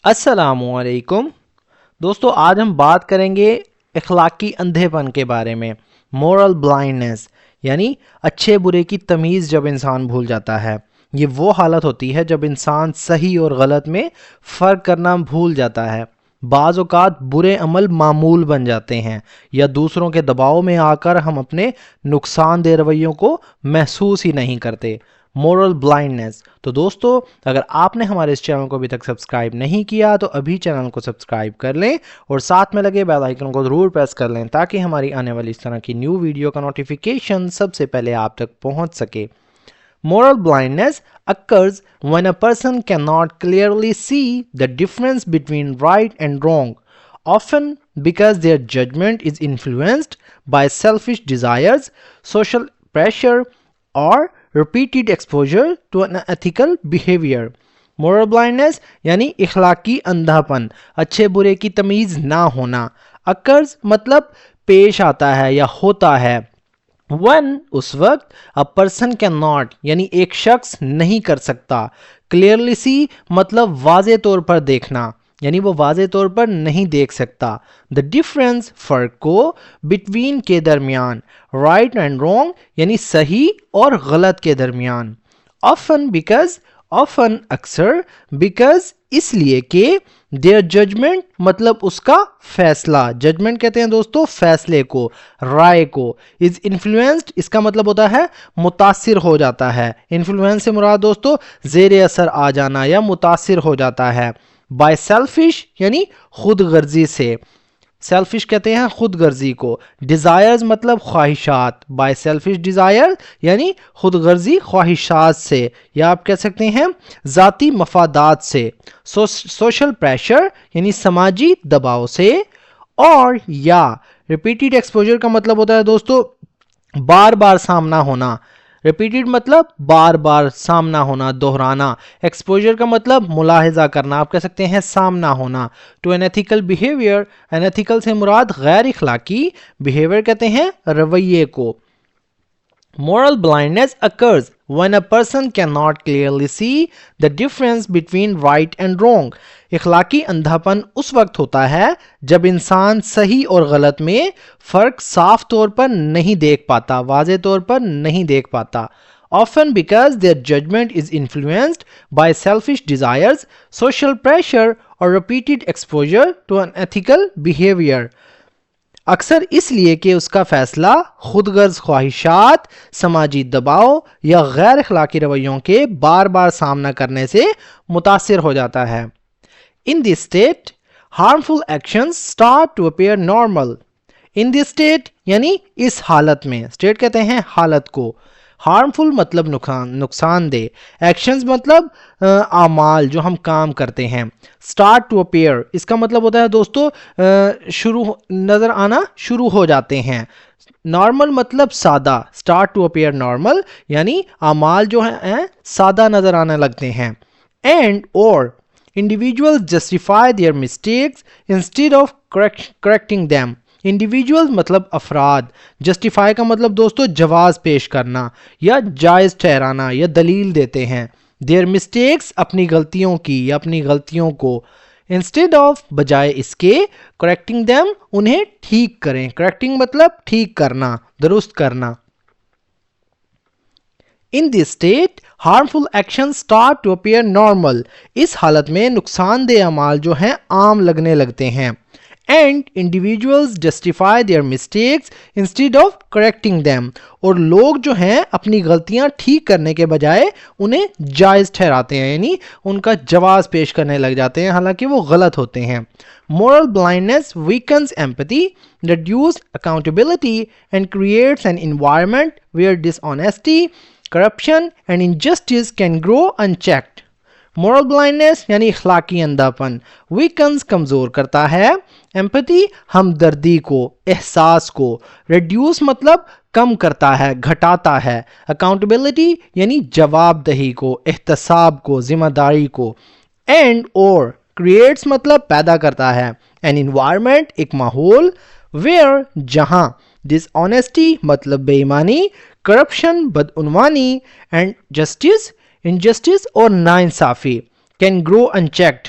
السلام علیکم دوستو، آج ہم بات کریں گے اخلاقی اندھے پن کے بارے میں. مورل بلائنڈنس یعنی اچھے برے کی تمیز جب انسان بھول جاتا ہے. یہ وہ حالت ہوتی ہے جب انسان صحیح اور غلط میں فرق کرنا بھول جاتا ہے. بعض اوقات برے عمل معمول بن جاتے ہیں یا دوسروں کے دباؤ میں آ کر ہم اپنے نقصان دہ رویوں کو محسوس ہی نہیں کرتے. Moral blindness. تو دوستو، اگر آپ نے ہمارے اس چینل کو ابھی تک سبسکرائب نہیں کیا تو ابھی چینل کو سبسکرائب کر لیں اور ساتھ میں لگے بیل آئیکن کو ضرور پریس کر لیں تاکہ ہماری آنے والی اس طرح کی نیو ویڈیو کا نوٹیفیکیشن سب سے پہلے آپ تک پہنچ سکے. Moral blindness occurs when a person cannot clearly see the difference between right and wrong, often because their judgment is influenced by selfish desires, social pressure, or repeated exposure to unethical behavior. Moral blindness یعنی اخلاقی اندھا پن، اچھے برے کی تمیز نہ ہونا. occurs مطلب پیش آتا ہے یا ہوتا ہے. when اس وقت a person cannot یعنی ایک شخص نہیں کر سکتا. clearly see مطلب واضح طور پر دیکھنا، یعنی وہ واضح طور پر نہیں دیکھ سکتا. the difference فرق کو between کے درمیان، right and wrong یعنی صحیح اور غلط کے درمیان. often because اکثر، because اس لیے کہ their judgment مطلب اس کا فیصلہ، judgment کہتے ہیں دوستو فیصلے کو، رائے کو. is influenced اس کا مطلب ہوتا ہے متاثر ہو جاتا ہے. influence سے مراد دوستو زیر اثر آ جانا یا متاثر ہو جاتا ہے. by selfish یعنی خود غرضی سے، سیلفش کہتے ہیں خود غرضی کو. ڈیزائرز مطلب خواہشات، بائی سیلفش ڈیزائر یعنی خود غرضی خواہشات سے، یا آپ کہہ سکتے ہیں ذاتی مفادات سے. سوشل پریشر یعنی سماجی دباؤ سے. اور یا ریپیٹڈ ایکسپوجر کا مطلب ہوتا ہے دوستو بار بار سامنا ہونا. ریپیٹڈ مطلب بار بار سامنا ہونا، دہرانا. ایکسپوجر کا مطلب ملاحظہ کرنا، آپ کہہ سکتے ہیں سامنا ہونا. To unethical behaviour, unethical سے مراد غیر اخلاقی، بیہیویئر کہتے ہیں رویے کو. Moral blindness occurs when a person cannot clearly see the difference between right and wrong. اخلاقی اندھا پن اس وقت ہوتا ہے جب انسان صحیح اور غلط میں فرق صاف طور پر نہیں دیکھ پاتا، واضح طور پر نہیں دیکھ پاتا. often because their judgment is influenced by selfish desires, social pressure, or repeated exposure to unethical behavior. اکثر اس لیے کہ اس کا فیصلہ خود غرض خواہشات، سماجی دباؤ یا غیر اخلاقی رویوں کے بار بار سامنا کرنے سے متاثر ہو جاتا ہے. In this state, harmful actions start to appear normal. In this state یعنی اس حالت میں، state کہتے ہیں حالت کو. ہارمفل مطلب نقصان دہ، ایکشنز مطلب اعمال جو ہم کام کرتے ہیں. اسٹارٹ ٹو اپیئر اس کا مطلب ہوتا ہے دوستو شروع نظر آنا شروع ہو جاتے ہیں. نارمل مطلب سادہ، اسٹارٹ ٹو اپیئر نارمل یعنی اعمال جو ہیں سادہ نظر آنے لگتے ہیں. اینڈ اور individuals justify their mistakes instead of correcting them. Individuals مطلب افراد، جسٹیفائی کا مطلب دوستو جواز پیش کرنا یا جائز ٹھہرانا یا دلیل دیتے ہیں. دیئر مسٹیکس اپنی غلطیوں کی یا اپنی غلطیوں کو. انسٹیڈ آف بجائے اس کے، کریکٹنگ دیم انہیں ٹھیک کریں. کریکٹنگ مطلب ٹھیک کرنا، درست کرنا. In this state, harmful actions start to appear normal. اس حالت میں نقصان دہ اعمال جو ہیں عام لگنے لگتے ہیں. And individuals justify their mistakes instead of correcting them. اور لوگ جو ہیں اپنی غلطیاں ٹھیک کرنے کے بجائے انہیں جائز ٹھہراتے ہیں، یعنی ان کا جواز پیش کرنے لگ جاتے ہیں حالانکہ وہ غلط ہوتے ہیں. Moral blindness weakens empathy, reduces accountability, and creates an environment where dishonesty, corruption, and injustice can grow unchecked. Moral blindness یعنی اخلاقی اندھا پن. ویکنز کمزور کرتا ہے، ایمپتھی ہمدردی کو، احساس کو. ریڈیوس مطلب کم کرتا ہے، گھٹاتا ہے. اکاؤنٹیبلٹی یعنی جواب دہی کو، احتساب کو، ذمہ داری کو. اینڈ اور کریٹس مطلب پیدا کرتا ہے. این انوائرمنٹ ایک ماحول، ویئر جہاں، ڈس آنیسٹی مطلب بے ایمانی، کرپشن بدعنوانی، اینڈ جسٹس انجسٹس اور ناانصافی، can grow unchecked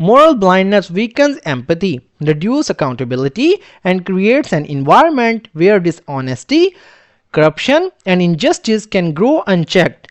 Moral blindness weakens empathy, reduces accountability, and creates an environment where dishonesty, corruption, and injustice can grow unchecked.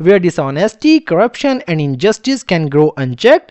where dishonesty, corruption and injustice can grow unchecked,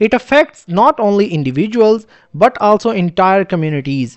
It affects not only individuals but also entire communities.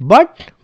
but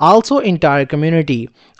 also entire community.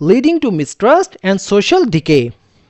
Leading to mistrust and social decay.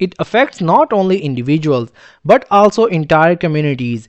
It affects not only individuals but also entire communities.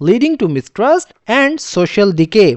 Leading to mistrust and social decay,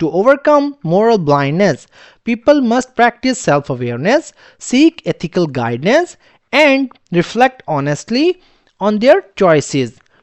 To overcome moral blindness, people must practice self-awareness, seek ethical guidance and reflect honestly on their choices.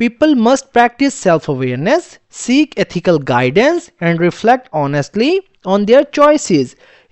people must practice self-awareness, seek ethical guidance and reflect honestly on their choices.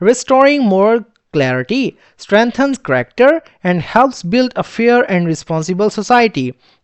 Restoring moral clarity strengthens character and helps build a fair and responsible society.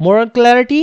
Moral clarity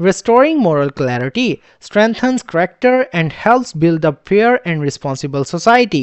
Restoring moral clarity strengthens character and helps build a fair and responsible society.